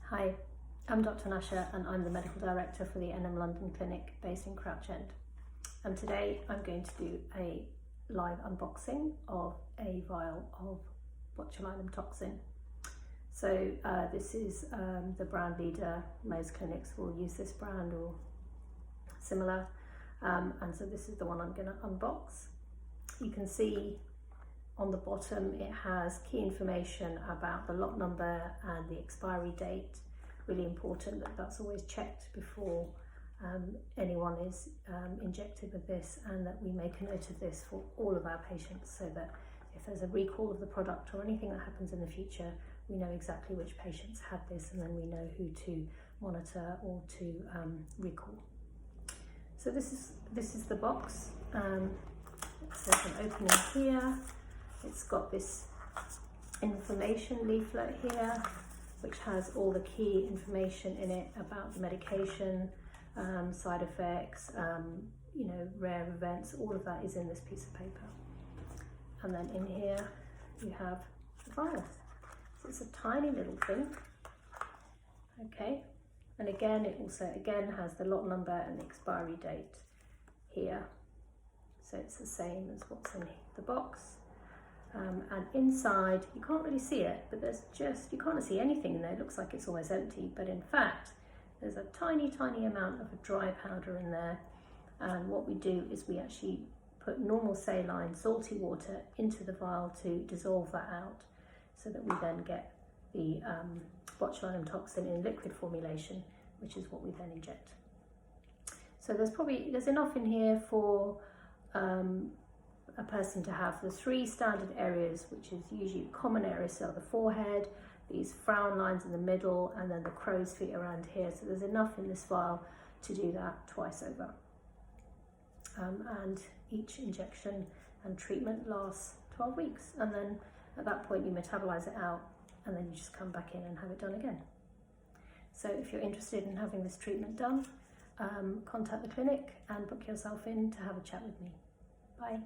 Hi, I'm Dr. Nasha and I'm the Medical Director for the NM London Clinic based in Crouch End. And today I'm going to do a live unboxing of a vial of botulinum toxin. So this is the brand leader. Most clinics will use this brand or similar. And so this is the one I'm going to unbox. You can see on the bottom it has key information about the lot number and the expiry date. Really important that that's always checked before anyone is injected with this, and that we make a note of this for all of our patients, so that if there's a recall of the product or anything that happens in the future, we know exactly which patients had this, and then we know who to monitor or to recall. So this is the box. So there's an opening here. It's got this information leaflet here, which has all the key information in it about the medication, side effects, rare events. All of that is in this piece of paper. And then in here you have the vial. So it's a tiny little thing. Okay, and again it also has the lot number and the expiry date here. So it's the same as what's in the box. And inside, you can't really see it, but you can't see anything in there. It looks like it's almost empty, but in fact, there's a tiny, tiny amount of a dry powder in there. And what we do is we actually put normal saline, salty water into the vial to dissolve that out, so that we then get the botulinum toxin in liquid formulation, which is what we then inject. So there's enough in here for a person to have the 3 standard areas, which is usually common areas, so the forehead, these frown lines in the middle, and then the crow's feet around here. So there's enough in this vial to do that twice over. And each injection and treatment lasts 12 weeks. And then at that point you metabolize it out, and then you just come back in and have it done again. So if you're interested in having this treatment done, contact the clinic and book yourself in to have a chat with me. Bye.